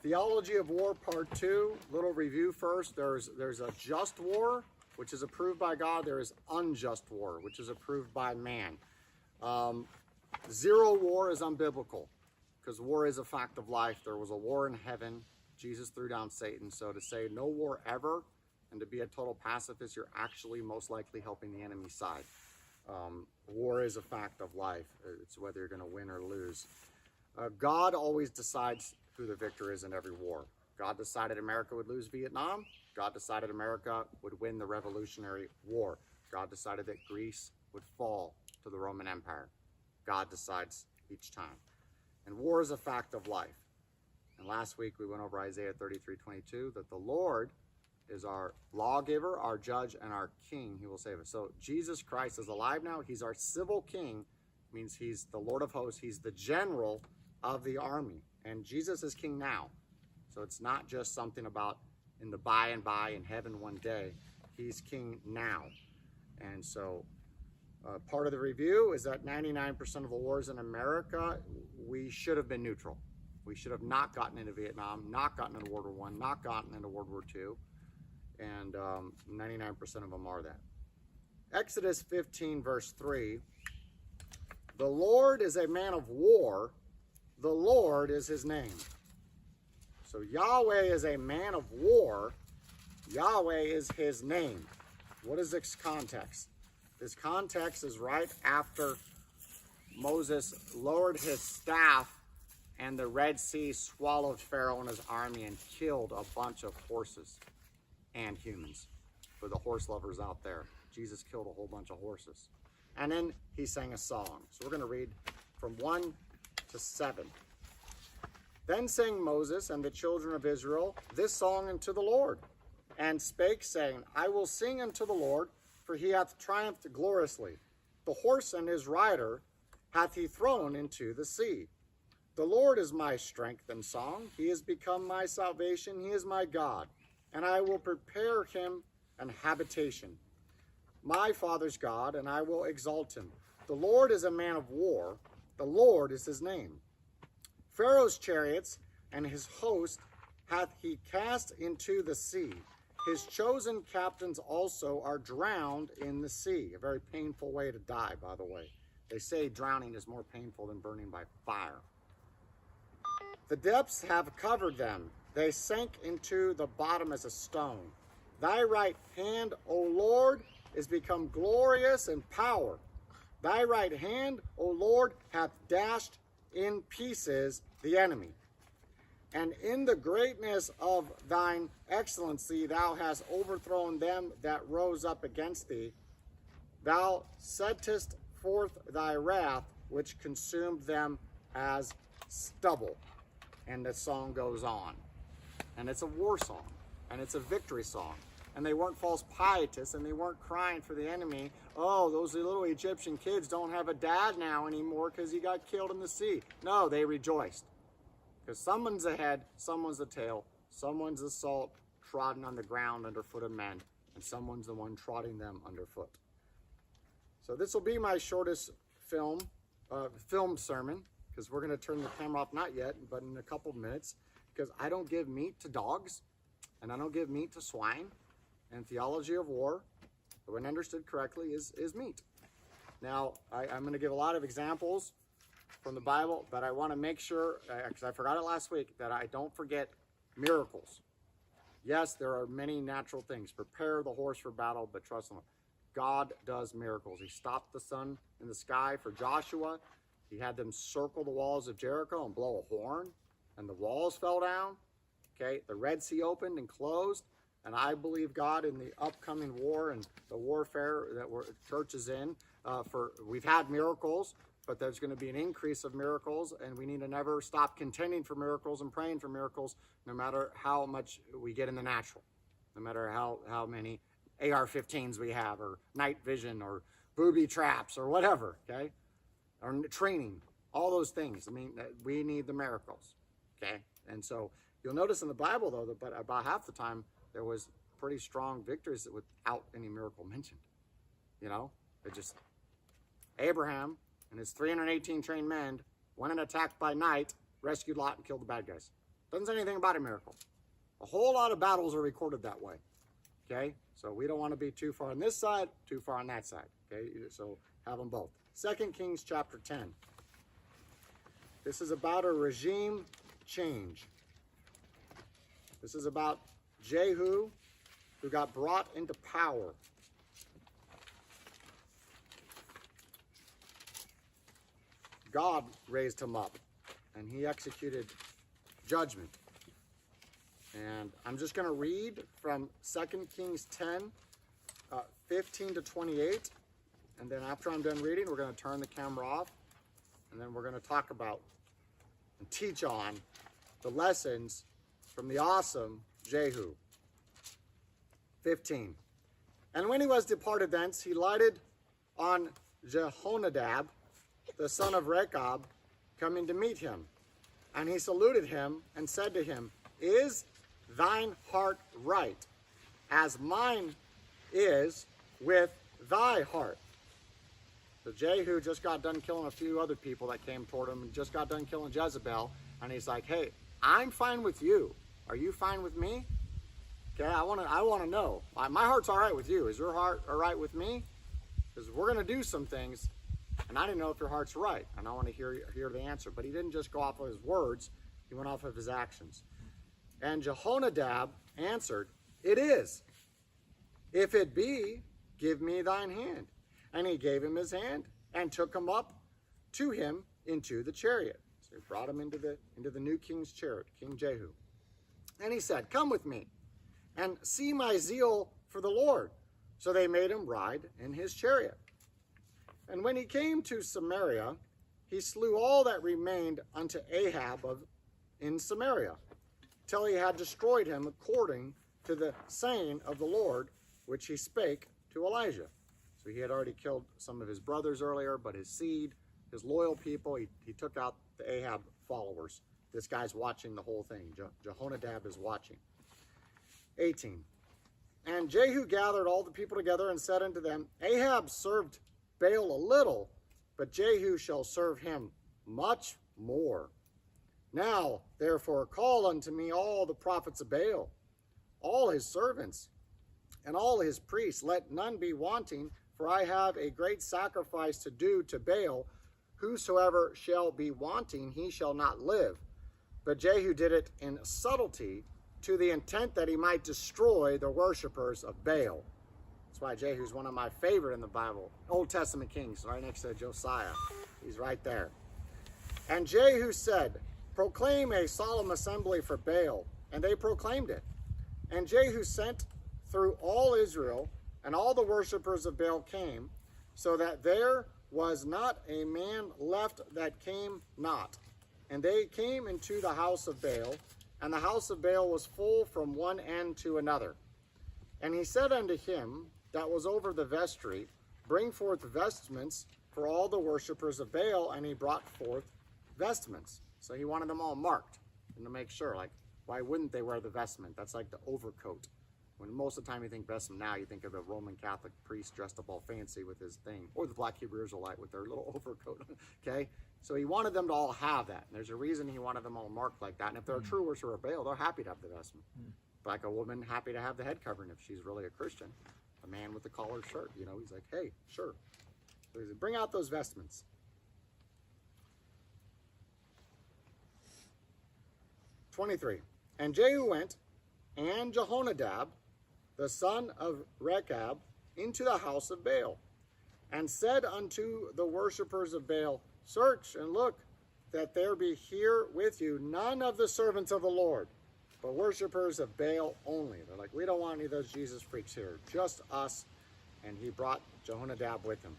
Theology of War, Part 2. Little review first. There's a just war, which is approved by God. There is unjust war, which is approved by man. Zero war is unbiblical, because war is a fact of life. There was a war in heaven. Jesus threw down Satan. So to say no war ever and to be a total pacifist, you're actually most likely helping the enemy's side. War is a fact of life. It's whether you're going to win or lose. God always decides who the victor is in every war. God decided America would lose Vietnam. God decided America would win the Revolutionary War. God decided that Greece would fall to the Roman Empire. God decides each time. And war is a fact of life. And last week we went over Isaiah 33:22, that the Lord is our lawgiver, our judge, and our king. He will save us. So Jesus Christ is alive now. He's our civil king. Means he's the Lord of hosts. He's the general of the army. And Jesus is king now. So it's not just something about in the by and by in heaven one day. He's king now. And so part of the review is that 99% of the wars in America, we should have been neutral. We should have not gotten into Vietnam, not gotten into World War I, not gotten into World War II. And 99% of them are that. Exodus 15, verse 3. The Lord is a man of war. The Lord is his name. So Yahweh is a man of war. Yahweh is his name. What is this context? This context is right after Moses lowered his staff and the Red Sea swallowed Pharaoh and his army and killed a bunch of horses and humans. For the horse lovers out there, Jesus killed a whole bunch of horses. And then he sang a song. So we're going to read from 1 to 7. Then sang Moses and the children of Israel this song unto the Lord, and spake, saying, I will sing unto the Lord, for he hath triumphed gloriously. The horse and his rider hath he thrown into the sea. The Lord is my strength and song. He is become my salvation. He is my God, and I will prepare him an habitation. My father's God, and I will exalt him. The Lord is a man of war. The Lord is his name. Pharaoh's chariots and his host hath he cast into the sea. His chosen captains also are drowned in the sea. A very painful way to die, by the way. They say drowning is more painful than burning by fire. The depths have covered them. They sank into the bottom as a stone. Thy right hand, O Lord, is become glorious in power. Thy right hand, O Lord, hath dashed in pieces the enemy. And in the greatness of thine excellency thou hast overthrown them that rose up against thee. Thou settest forth thy wrath, which consumed them as stubble. And the song goes on. And it's a war song. And it's a victory song. And they weren't false pietists, and they weren't crying for the enemy. Oh, those little Egyptian kids don't have a dad now anymore because he got killed in the sea. No, they rejoiced. Because someone's the head, someone's the tail, someone's the salt trodden on the ground underfoot of men, and someone's the one trotting them underfoot. So this will be my shortest film sermon, because we're going to turn the camera off, not yet, but in a couple minutes, because I don't give meat to dogs, and I don't give meat to swine. And Theology of War, when understood correctly, is meat. Now, I'm going to give a lot of examples from the Bible, but I want to make sure, because I forgot it last week, that I don't forget miracles. Yes, there are many natural things. Prepare the horse for battle, but trust him. God does miracles. He stopped the sun in the sky for Joshua. He had them circle the walls of Jericho and blow a horn, and the walls fell down. Okay, the Red Sea opened and closed. And I believe God in the upcoming war and the warfare that church is in. We've had miracles, but there's going to be an increase of miracles, and we need to never stop contending for miracles and praying for miracles, no matter how much we get in the natural, no matter how many AR-15s we have, or night vision, or booby traps, or whatever, okay? Or training, all those things. I mean, we need the miracles, okay? And so you'll notice in the Bible, though, that about half the time, there was pretty strong victories without any miracle mentioned. You know, it just, Abraham and his 318 trained men went and attacked by night, rescued Lot, and killed the bad guys. Doesn't say anything about a miracle. A whole lot of battles are recorded that way. Okay? So we don't want to be too far on this side, too far on that side. Okay? So have them both. 2 Kings chapter 10. This is about a regime change. This is about Jehu, who got brought into power. God raised him up, and he executed judgment. And I'm just going to read from 2 Kings 10, 15 to 28. And then after I'm done reading, we're going to turn the camera off. And then we're going to talk about and teach on the lessons from the awesome Jehu. 15. And when he was departed thence, he lighted on Jehonadab, the son of Rechab, coming to meet him. And he saluted him and said to him, Is thine heart right, as mine is with thy heart? So Jehu just got done killing a few other people that came toward him, and just got done killing Jezebel. And he's like, hey, I'm fine with you. Are you fine with me? Okay, I want to know. My heart's all right with you. Is your heart all right with me? Because we're going to do some things, and I didn't know if your heart's right. And I want to hear the answer. But he didn't just go off of his words. He went off of his actions. And Jehonadab answered, It is. If it be, give me thine hand. And he gave him his hand and took him up to him into the chariot. So he brought him into the new king's chariot, King Jehu. And he said, Come with me and see my zeal for the Lord. So they made him ride in his chariot. And when he came to Samaria, he slew all that remained unto Ahab in Samaria, till he had destroyed him according to the saying of the Lord, which he spake to Elijah. So he had already killed some of his brothers earlier, but his seed, his loyal people, he took out the Ahab followers. This guy's watching the whole thing. Jehonadab is watching. 18. And Jehu gathered all the people together and said unto them, Ahab served Baal a little, but Jehu shall serve him much more. Now, therefore, call unto me all the prophets of Baal, all his servants, and all his priests. Let none be wanting, for I have a great sacrifice to do to Baal. Whosoever shall be wanting, he shall not live. But Jehu did it in subtlety, to the intent that he might destroy the worshipers of Baal. That's why Jehu's one of my favorite in the Bible. Old Testament kings, right next to Josiah. He's right there. And Jehu said, Proclaim a solemn assembly for Baal. And they proclaimed it. And Jehu sent through all Israel, and all the worshipers of Baal came, so that there was not a man left that came not. And they came into the house of Baal, and the house of Baal was full from one end to another. And he said unto him that was over the vestry, Bring forth vestments for all the worshipers of Baal. And he brought forth vestments. So he wanted them all marked, and to make sure, like, why wouldn't they wear the vestment? That's like the overcoat. When most of the time you think vestment now, you think of the Roman Catholic priest dressed up all fancy with his thing, or the Black Hebrew Israelite with their little overcoat, okay? So he wanted them to all have that, and there's a reason he wanted them all marked like that. And if they're a true worshiper of Baal, they're happy to have the vestment. Like a woman happy to have the head covering if she's really a Christian. A man with the collared shirt, you know, he's like, hey, sure. So he said, bring out those vestments. 23. And Jehu went, and Jehonadab, the son of Rechab, into the house of Baal, and said unto the worshipers of Baal, Search and look, that there be here with you none of the servants of the Lord, but worshipers of Baal only. They're like, we don't want any of those Jesus freaks here, just us. And he brought Jehonadab with him.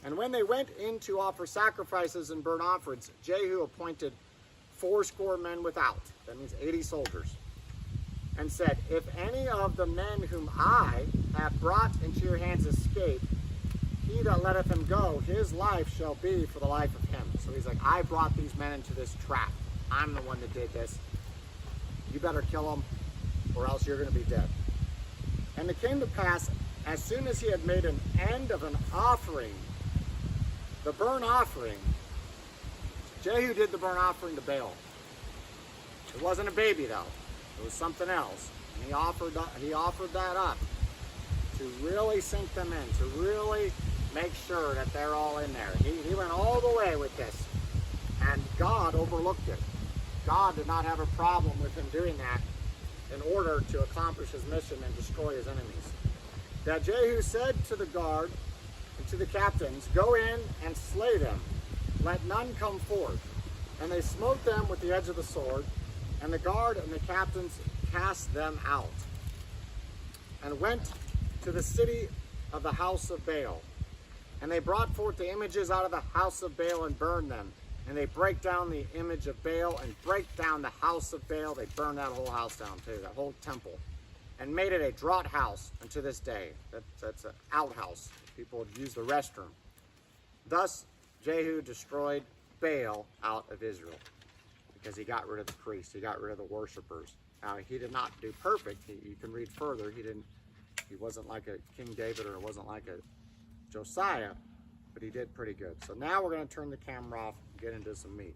And when they went in to offer sacrifices and burnt offerings, Jehu appointed 80 men without. That means 80 soldiers. And said, If any of the men whom I have brought into your hands escape, he that letteth him go, his life shall be for the life of him. So he's like, I brought these men into this trap. I'm the one that did this. You better kill them, or else you're going to be dead. And it came to pass, as soon as he had made an end of an offering, the burnt offering, Jehu did the burnt offering to Baal. It wasn't a baby though. It was something else. And he offered that up to really sink them in, to really make sure that they're all in there. He went all the way with this. And God overlooked it. God did not have a problem with him doing that in order to accomplish his mission and destroy his enemies. That Jehu said to the guard and to the captains, "Go in and slay them. Let none come forth." And they smote them with the edge of the sword, and the guard and the captains cast them out, and went to the city of the house of Baal. And they brought forth the images out of the house of Baal and burned them. And they break down the image of Baal and break down the house of Baal. They burned that whole house down too, that whole temple, and made it a draught house unto this day. That's an outhouse. People would use the restroom. Thus Jehu destroyed Baal out of Israel, because he got rid of the priests. He got rid of the worshipers. Now, he did not do perfect. You can read further. He wasn't like a King David, or it wasn't like a Josiah, but he did pretty good. So now we're going to turn the camera off and get into some meat.